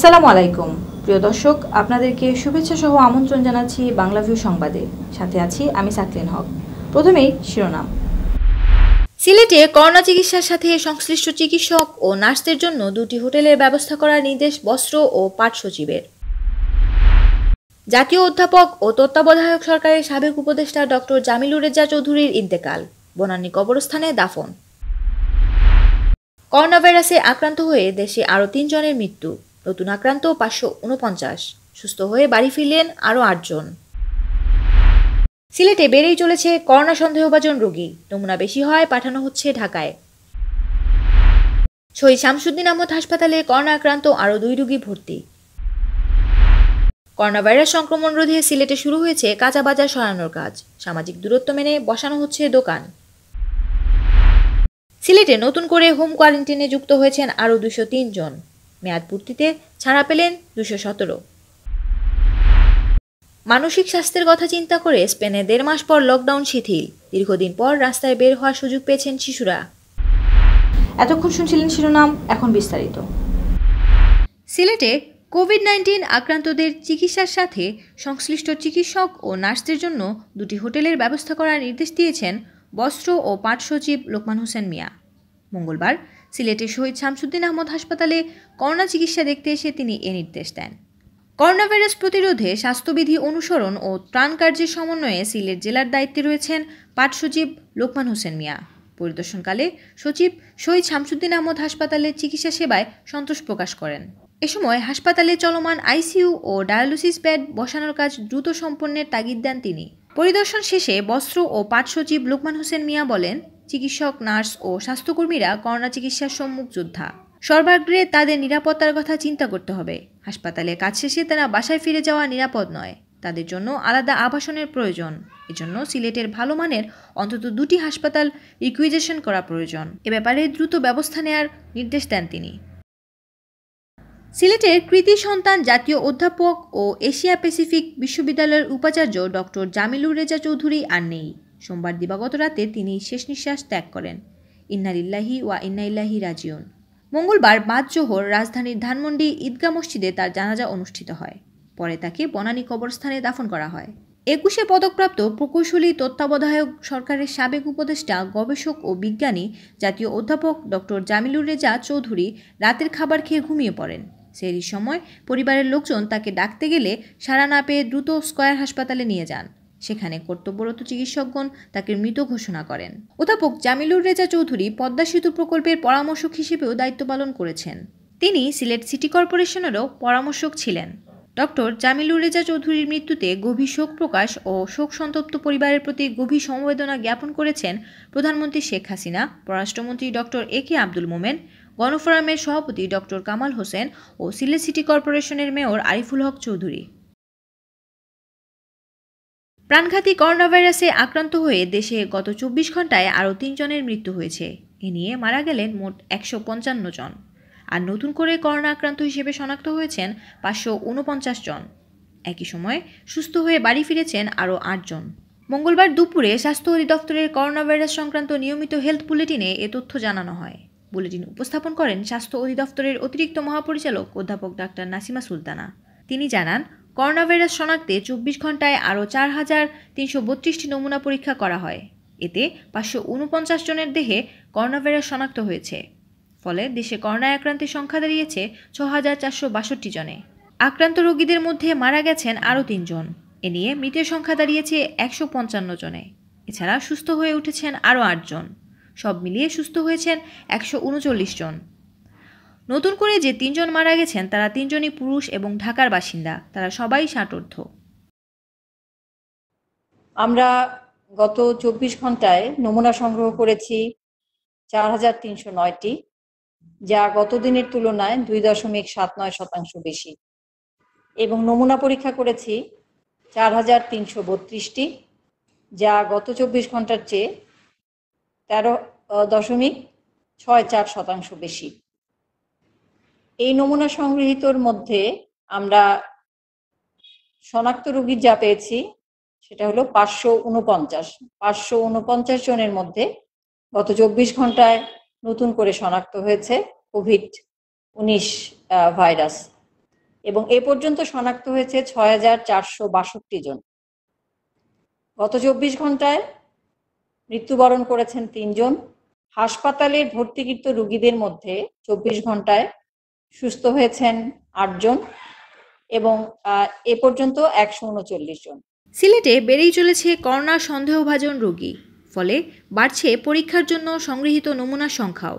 আসসালামু আলাইকুম প্রিয় দর্শক, আপনাদেরকে শুভেচ্ছা সহ আমন্ত্রণ জানাচ্ছি বাংলা ভিউ সংবাদে। সাথে আছি আমি সাকলিন হক। প্রথমেই শিরোনাম। সিলেটে করোনা চিকিৎসার সাথে সংশ্লিষ্ট চিকিৎসক ও নার্সদের জন্য দুটি হোটেলের ব্যবস্থা করার নির্দেশ বস্ত্র ও পাট সচিবের। জাতীয় অধ্যাপক ও তত্ত্বাবধায়ক সরকারের সাবেক উপদেষ্টা ডক্টর জামিলুর রেজা চৌধুরীর ইন্তেকাল, বনানী কবরস্থানে দাফন। করোনা ভাইরাসে আক্রান্ত হয়ে দেশে আরও ৩ জনের মৃত্যু, নতুন আক্রান্ত ৫৪৯, সুস্থ হয়ে বাড়ি ফিরলেন আরও ৮ জন। সিলেটে বেড়েই চলেছে করোনা সন্দেহভাজন রোগী, নমুনা বেশি হয় পাঠানো হচ্ছে ঢাকায়। শহীদ শামসুদ্দিন আহমদ হাসপাতালে করোনা আক্রান্ত আরও ২ রোগী ভর্তি। করোনা ভাইরাস সংক্রমণ রোধে সিলেটে শুরু হয়েছে কাঁচা বাজার সরানোর কাজ, সামাজিক দূরত্ব মেনে বসানো হচ্ছে দোকান। সিলেটে নতুন করে হোম কোয়ারেন্টাইনে যুক্ত হয়েছেন আরও ২০৩ জন, মেয়াদ পূর্তিতে ছাড়া পেলেন ২১৭। মানসিক স্বাস্থ্যের কথা চিন্তা করে স্পেনে ১.৫ মাস পর লকডাউন শিথিল, দীর্ঘদিন পর রাস্তায় বের হওয়ার সুযোগ পেয়েছেন শিশুরা। এতক্ষণ শুনছিলেন শিরোনাম, এখন বিস্তারিত। সিলেটে কোভিড-১৯ আক্রান্তদের চিকিৎসার সাথে সংশ্লিষ্ট চিকিৎসক ও নার্সদের জন্য দুটি হোটেলের ব্যবস্থা করার নির্দেশ দিয়েছেন বস্ত্র ও পাট সচিব লোকমান হোসেন মিয়া। মঙ্গলবার সিলেটের শহীদ শামসুদ্দিন আহমদ হাসপাতালে করোনা চিকিৎসা দেখতে এসে তিনি এ নির্দেশ দেন। করোনা ভাইরাস প্রতিরোধে স্বাস্থ্যবিধি অনুসরণ ও ত্রাণ কার্যের সমন্বয়ে সিলেট জেলার দায়িত্বে রয়েছেন পাট সচিব লোকমান হোসেন মিয়া। পরিদর্শনকালে সচিব শহীদ শামসুদ্দিন আহমদ হাসপাতালের চিকিৎসা সেবায় সন্তোষ প্রকাশ করেন। এ সময় হাসপাতালে চলমান আইসিইউ ও ডায়ালিসিস বেড বসানোর কাজ দ্রুত সম্পন্নের তাগিদ দেন তিনি। পরিদর্শন শেষে বস্ত্র ও পাট সচিব লোকমান হোসেন মিয়া বলেন, চিকিৎসক, নার্স ও স্বাস্থ্যকর্মীরা করোনা চিকিৎসার সম্মুখ যোদ্ধা। সর্বাগ্রে তাদের নিরাপত্তার কথা চিন্তা করতে হবে। হাসপাতালে কাজ শেষে তারা বাসায় ফিরে যাওয়া নিরাপদ নয়, তাদের জন্য আলাদা আবাসনের প্রয়োজন। এজন্য সিলেটের ভালো মানের অন্তত 2টি হাসপাতাল রিকুইজিশন করা প্রয়োজন। এ ব্যাপারে দ্রুত ব্যবস্থা নেওয়ার নির্দেশ দেন তিনি। সিলেটের কৃতি সন্তান জাতীয় অধ্যাপক ও এশিয়া প্যাসিফিক বিশ্ববিদ্যালয়ের উপাচার্য ডক্টর জামিলুর রেজা চৌধুরী আর নেই। সোমবার দিবাগত রাতে তিনি শেষ নিঃশ্বাস ত্যাগ করেন। ইন্না লিল্লাহি ওয়া ইন্না ইলাইহি রাজিউন। মঙ্গলবার বাদ জোহর রাজধানীর ধানমন্ডি ঈদগাহ মসজিদে তার জানাজা অনুষ্ঠিত হয়। পরে তাকে বনানী কবরস্থানে দাফন করা হয়। 21শে পদকপ্রাপ্ত প্রকৌশলী তত্ত্বাবধায়ক সরকারের সাবেক উপদেষ্টা, গবেষক ও বিজ্ঞানী জাতীয় অধ্যাপক ডক্টর জামিলুর রেজা চৌধুরী রাতের খাবার খেয়ে ঘুমিয়ে পড়েন। সেই সময় পরিবারের লোকজন তাকে ডাকতে গেলে সাড়া না পেয়ে দ্রুত স্কয়ার হাসপাতালে নিয়ে যান। সেখানে কর্তব্যরত চিকিৎসকগণ তাকে মৃত ঘোষণা করেন। অধ্যাপক জামিলুর রেজা চৌধুরী পদ্মা সেতু প্রকল্পের পরামর্শক হিসেবেও দায়িত্ব পালন করেছেন। তিনি সিলেট সিটি কর্পোরেশনেরও পরামর্শক ছিলেন। ডক্টর জামিলুর রেজা চৌধুরীর মৃত্যুতে গভীর শোক প্রকাশ ও শোক সন্তপ্ত পরিবারের প্রতি গভীর সমবেদনা জ্ঞাপন করেছেন প্রধানমন্ত্রী শেখ হাসিনা, পররাষ্ট্রমন্ত্রী ডক্টর একে আব্দুল মোমেন, গণফোরামের সভাপতি ডক্টর কামাল হোসেন ও সিলেট সিটি কর্পোরেশনের মেয়র আরিফুল হক চৌধুরী। প্রাণঘাতী করোনা ভাইরাসে আক্রান্ত হয়ে দেশে গত ২৪ ঘন্টায় আরও ৩ জনের মৃত্যু হয়েছে। এ নিয়ে মারা গেলেন মোট ১৫৫ জন। আর নতুন করে করোনা আক্রান্ত হিসেবে শনাক্ত হয়েছেন ৫৪৯ জন। একই সময়ে সুস্থ হয়ে বাড়ি ফিরেছেন আরও ৮ জন। মঙ্গলবার দুপুরে স্বাস্থ্য অধিদপ্তরের করোনা ভাইরাস সংক্রান্ত নিয়মিত হেলথ বুলেটিনে এ তথ্য জানানো হয়। বুলেটিন উপস্থাপন করেন স্বাস্থ্য অধিদপ্তরের অতিরিক্ত মহাপরিচালক অধ্যাপক ডাক্তার নাসিমা সুলতানা। তিনি জানান, করোনা ভাইরাস শনাক্তে ২৪ ঘন্টায় আরও ৪,৩৩২টি নমুনা পরীক্ষা করা হয়। এতে ৫৪৯ জনের দেহে করোনা ভাইরাস শনাক্ত হয়েছে। ফলে দেশে করোনায় আক্রান্তের সংখ্যা দাঁড়িয়েছে ৬,৪৬২ জনে। আক্রান্ত রোগীদের মধ্যে মারা গেছেন আরও ৩ জন। এ নিয়ে মৃতের সংখ্যা দাঁড়িয়েছে ১৫৫ জনে। এছাড়া সুস্থ হয়ে উঠেছেন আরও ৮ জন। সব মিলিয়ে সুস্থ হয়েছেন ১৩৯ জন। নতুন করে যে ৩ জন মারা গেছেন তারা ৩ জনই পুরুষ এবং ঢাকার বাসিন্দা। তারা সবাই ৬০ আমরা গত ২৪ ঘন্টায় নমুনা সংগ্রহ করেছি ৪,৩০৯টি, যা গত দিনের তুলনায় ২.৭৯% বেশি, এবং নমুনা পরীক্ষা করেছি ৪,৩৩২টি, যা গত ২৪ ঘন্টার চেয়ে ১৩.৬৪% বেশি। এই নমুনা সংগৃহীতর মধ্যে আমরা শনাক্ত রোগী যা পেয়েছি সেটা হলো ৫৪৯ জনের মধ্যে গত ২৪ ঘন্টায় নতুন করে শনাক্ত হয়েছে কোভিড-১৯ ভাইরাস। এবং এ পর্যন্ত শনাক্ত হয়েছে ৬,৪৬২ জন। গত ২৪ ঘন্টায় মৃত্যুবরণ করেছেন ৩ জন। হাসপাতালের ভর্তিকৃত রোগীদের মধ্যে ২৪ ঘন্টায় সুস্থ হয়েছেন ৮ জন এবং এ পর্যন্ত ১৩৯ জন। সিলেটে বেড়েই চলেছে করোনার সন্দেহভাজন রোগী, ফলে বাড়ছে পরীক্ষার জন্য সংগৃহীত নমুনার সংখ্যাও।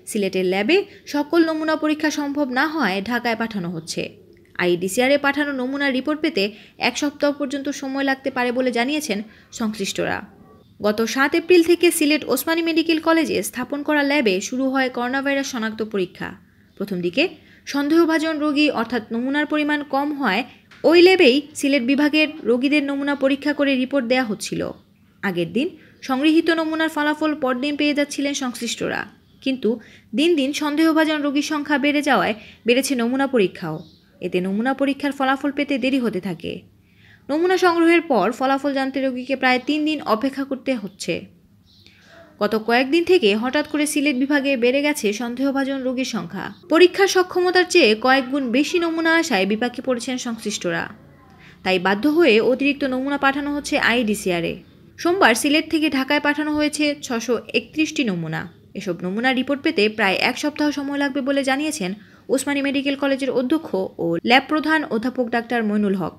সিলেটের ল্যাবে সকল নমুনা পরীক্ষা সম্ভব না হওয়ায় ঢাকায় পাঠানো হচ্ছে। আইডিসিআরে পাঠানো নমুনার রিপোর্ট পেতে ১ সপ্তাহ পর্যন্ত সময় লাগতে পারে বলে জানিয়েছেন সংশ্লিষ্টরা। গত ৭ এপ্রিল থেকে সিলেট ওসমানী মেডিকেল কলেজে স্থাপন করা ল্যাবে শুরু হয় করোনাভাইরাস শনাক্ত পরীক্ষা। প্রথম দিকে সন্দেহভাজন রোগী অর্থাৎ নমুনার পরিমাণ কম হয় ওই ল্যাবেই সিলেট বিভাগের রোগীদের নমুনা পরীক্ষা করে রিপোর্ট দেওয়া হচ্ছিল। আগের দিন সংগৃহীত নমুনার ফলাফল পরদিন পেয়ে যাচ্ছিলেন সংশ্লিষ্টরা, কিন্তু দিন দিন সন্দেহভাজন রোগীর সংখ্যা বেড়ে যাওয়ায় বেড়েছে নমুনা পরীক্ষাও। এতে নমুনা পরীক্ষার ফলাফল পেতে দেরি হতে থাকে। নমুনা সংগ্রহের পর ফলাফল জানতে রোগীকে প্রায় ৩ দিন অপেক্ষা করতে হচ্ছে। গত কয়েকদিন থেকে হঠাৎ করে সিলেট বিভাগে বেড়ে গেছে সন্দেহভাজন রোগীর সংখ্যা। পরীক্ষার সক্ষমতার চেয়ে কয়েক গুণ বেশি নমুনা আসায় বিপাকে পড়েছেন সংশ্লিষ্টরা। তাই বাধ্য হয়ে অতিরিক্ত নমুনা পাঠানো হচ্ছে আইডিসিআরে। সোমবার সিলেট থেকে ঢাকায় পাঠানো হয়েছে ৬৩১টি নমুনা। এসব নমুনার রিপোর্ট পেতে প্রায় ১ সপ্তাহ সময় লাগবে বলে জানিয়েছেন ওসমানী মেডিকেল কলেজের অধ্যক্ষ ও ল্যাব প্রধান অধ্যাপক ডাক্তার মইনুল হক।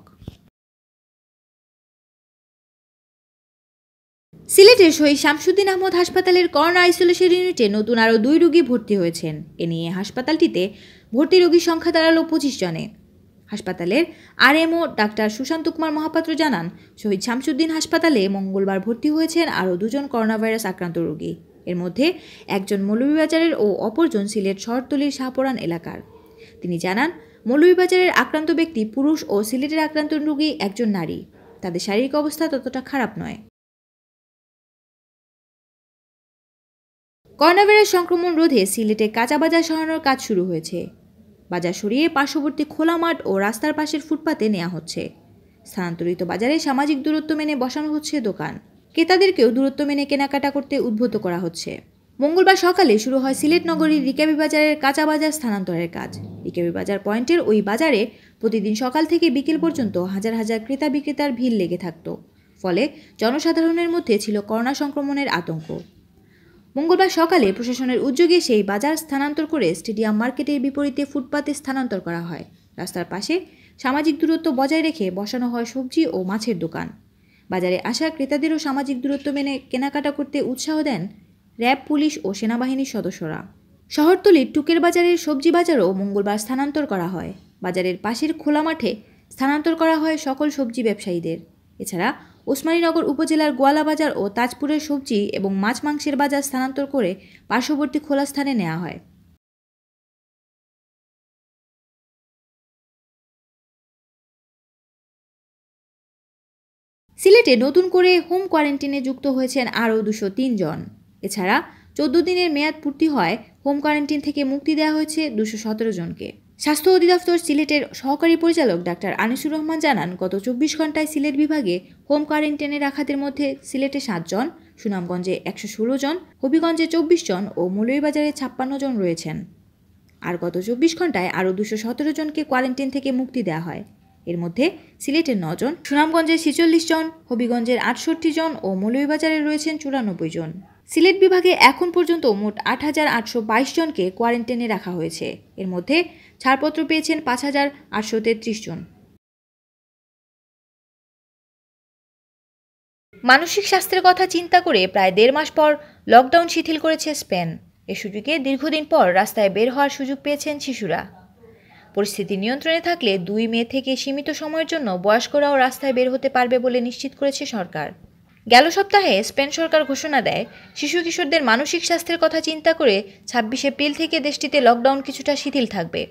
সিলেটের শহীদ শামসুদ্দিন আহমদ হাসপাতালের করোনা আইসোলেশন ইউনিটে নতুন আরও ২ রোগী ভর্তি হয়েছেন। এ নিয়ে হাসপাতালটিতে ভর্তি রোগীর সংখ্যা দাঁড়ালো ২৫ জনে। হাসপাতালের আরএমও ডাক্তার সুশান্ত কুমার মহাপাত্র জানান, শহীদ শামসুদ্দিন হাসপাতালে মঙ্গলবার ভর্তি হয়েছেন আরও ২ জন করোনা ভাইরাস আক্রান্ত রোগী। এর মধ্যে একজন মৌলভীবাজারের ও অপরজন সিলেট শহরতলির শাহপরান এলাকার। তিনি জানান, মৌলভীবাজারের আক্রান্ত ব্যক্তি পুরুষ ও সিলেটের আক্রান্ত রোগী একজন নারী। তাদের শারীরিক অবস্থা ততটা খারাপ নয়। করোনাভাইরাস সংক্রমণ রোধে সিলেটে কাঁচা বাজার সরানোর কাজ শুরু হয়েছে। বাজার সরিয়ে পার্শ্ববর্তী খোলা মাঠ ও রাস্তার পাশের ফুটপাতে নেওয়া হচ্ছে। স্থানান্তরিত বাজারে সামাজিক দূরত্ব মেনে বসানো হচ্ছে দোকান। ক্রেতাদেরকেও দূরত্ব মেনে কেনাকাটা করতে উদ্বুদ্ধ করা হচ্ছে। মঙ্গলবার সকালে শুরু হয় সিলেট নগরীর রিকাবি বাজারের কাঁচা বাজার স্থানান্তরের কাজ। রিকাবি বাজার পয়েন্টের ওই বাজারে প্রতিদিন সকাল থেকে বিকেল পর্যন্ত হাজার হাজার ক্রেতা বিক্রেতার ভিড় লেগে থাকত। ফলে জনসাধারণের মধ্যে ছিল করোনা সংক্রমণের আতঙ্ক। মঙ্গলবার সকালে প্রশাসনের উদ্যোগে সেই বাজার স্থানান্তর করে স্টেডিয়াম মার্কেটের বিপরীতে ফুটপাতে স্থানান্তর করা হয়। রাস্তার পাশে সামাজিক দূরত্ব বজায় রেখে বসানো হয় সবজি ও মাছের দোকান। বাজারে আসা ক্রেতাদেরও সামাজিক দূরত্ব মেনে কেনাকাটা করতে উৎসাহ দেন র্যাব, পুলিশ ও সেনাবাহিনীর সদস্যরা। শহরতলির টুকের বাজারের সবজি বাজারও মঙ্গলবার স্থানান্তর করা হয়। বাজারের পাশের খোলা মাঠে স্থানান্তর করা হয় সকল সবজি ব্যবসায়ীদের। এছাড়া ওসমানীনগর উপজেলার গোয়ালা বাজার ও তাজপুরের সবজি এবং মাছ মাংসের বাজার স্থানান্তর করে পার্শ্ববর্তী খোলা স্থানে নেওয়া হয়। সিলেটে নতুন করে হোম কোয়ারেন্টিনে যুক্ত হয়েছেন আরও ২০৩ জন। এছাড়া ১৪ দিনের মেয়াদ পূর্তি হয় হোম কোয়ারেন্টিন থেকে মুক্তি দেওয়া হয়েছে ২১৭ জনকে। স্বাস্থ্য অধিদপ্তর সিলেটের সহকারী পরিচালক ডাক্তার আনিসুর রহমান জানান, গত ২৪ ঘন্টায় সিলেট বিভাগে হোম কোয়ারেন্টাইনে রাখাদের মধ্যে সিলেটে ৭ জন, সুনামগঞ্জে ১১৬ জন, হবিগঞ্জে ২৪ জন ও মৌলভীবাজারে ৫৬ জন রয়েছেন। আর গত ২৪ ঘন্টায় আরও ২১৭ জনকে কোয়ারেন্টাইন থেকে মুক্তি দেওয়া হয়। এর মধ্যে সিলেটের ৯ জন, সুনামগঞ্জের ৪৬ জন, হবিগঞ্জের ৬৮ জন ও মৌলভীবাজারে রয়েছেন ৯৪ জন। সিলেট বিভাগে এখন পর্যন্ত মোট ৮,৮২২ জনকে কোয়ারেন্টাইনে রাখা হয়েছে। এর মধ্যে ছাড়পত্র পেয়েছেন ৫,৮৩৩ জন। মানসিক স্বাস্থ্যের কথা চিন্তা করে প্রায় ১.৫ মাস পর লকডাউন শিথিল করেছে স্পেন। এ সুযোগে দীর্ঘদিন পর রাস্তায় বের হওয়ার সুযোগ পেয়েছেন শিশুরা। পরিস্থিতি নিয়ন্ত্রণে থাকলে ২ মে থেকে সীমিত সময়ের জন্য বয়স্করাও রাস্তায় বের হতে পারবে বলে নিশ্চিত করেছে সরকার। গেল সপ্তাহে স্পেন সরকার ঘোষণা দেয়, শিশু কিশোরদের মানসিক স্বাস্থ্যের কথা চিন্তা করে ২৬ এপ্রিল থেকে দেশটিতে লকডাউন কিছুটা শিথিল থাকবে।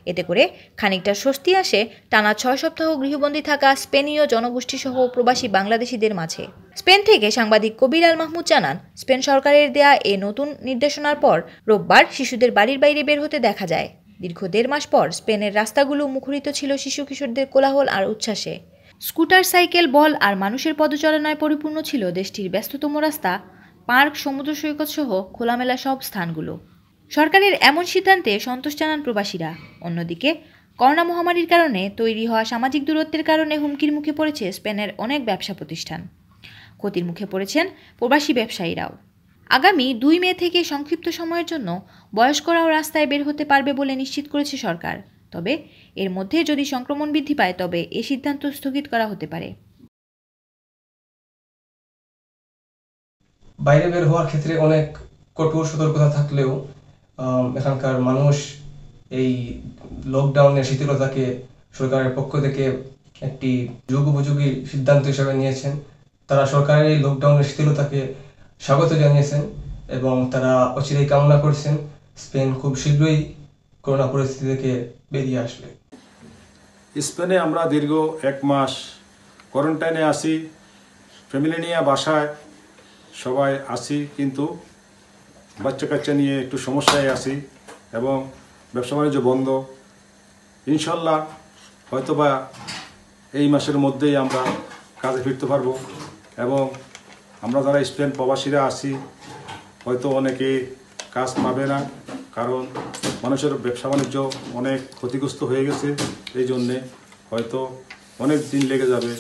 এতে করে খানিকটা স্বস্তি আসে টানা ৬ সপ্তাহ গৃহবন্দী থাকা স্পেনীয় জনগোষ্ঠীসহ প্রবাসী বাংলাদেশিদের মাঝে। স্পেন থেকে সাংবাদিক কবির আল মাহমুদ জানান, স্পেন সরকারের দেয়া এ নতুন নির্দেশনার পর রোববার শিশুদের বাড়ির বাইরে বের হতে দেখা যায়। দীর্ঘ ১.৫ মাস পর স্পেনের রাস্তাগুলো মুখরিত ছিল শিশু কিশোরদের কোলাহল আর উচ্ছ্বাসে। স্কুটার, সাইকেল, বল আর মানুষের পদচারণায় পরিপূর্ণ ছিল দেশটির ব্যস্ততম রাস্তা, পার্ক, সমুদ্র সৈকত সহ খোলামেলা সব স্থানগুলো। সরকারের এমন সিদ্ধান্তে সন্তোষ জানান প্রবাসীরা। অন্যদিকে করোনা মহামারীর কারণে তৈরি হওয়া সামাজিক দূরত্বের কারণে হুমকির মুখে পড়েছে স্পেনের অনেক ব্যবসা প্রতিষ্ঠান। ক্ষতির মুখে পড়েছেন প্রবাসী ব্যবসায়ীরাও। আগামী 2 মে থেকে সংক্ষিপ্ত সময়ের জন্য বয়স্করাও রাস্তায় বের হতে পারবে বলে নিশ্চিত করেছে সরকার। তবে এর মধ্যে যদি সংক্রমণ বৃদ্ধি পায় তবে এই সিদ্ধান্ত স্থগিত করা হতে পারে। বাইরে বের হওয়ার ক্ষেত্রে অনেক কঠোর সতর্কতা থাকলেও এখানকার মানুষ এই লকডাউনের শিথিলতাকে সরকারের পক্ষ থেকে একটি যুগোপযোগী সিদ্ধান্ত হিসেবে নিয়েছেন। তারা সরকারের এই লকডাউনের শিথিলতাকে স্বাগত জানিয়েছেন এবং তারা অচিরেই কামনা করছেন স্পেন খুব শীঘ্রই করোনা পরিস্থিতি থেকে বেরিয়ে আসবে। স্পেনে আমরা দীর্ঘ 1 মাস কোয়ারেন্টাইনে আছি, ফ্যামিলি নিয়ে বাসায় সবাই আছি, কিন্তু বাচ্চা কাচ্চা নিয়ে একটু সমস্যায় আছি এবং ব্যবসা বাণিজ্য বন্ধ। ইনশাল্লাহ হয়তোবা এই মাসের মধ্যেই আমরা কাজে ফিরতে পারবো এবং আমরা যারা স্পেন প্রবাসীরা আছি হয়তো অনেকে কাজ পাবে না, কারণ মানুষের ব্যবসা বাণিজ্য অনেক ক্ষতিগ্রস্ত হয়ে গেছে, এই জন্যে হয়তো অনেক দিন লেগে যাবে।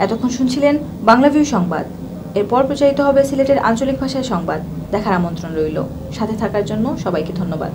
এতক্ষণ শুনছিলেন বাংলা ভিউ সংবাদ। এরপর প্রচারিত হবে সিলেটের আঞ্চলিক ভাষায় সংবাদ। দেখার আমন্ত্রণ রইল। সাথে থাকার জন্য সবাইকে ধন্যবাদ।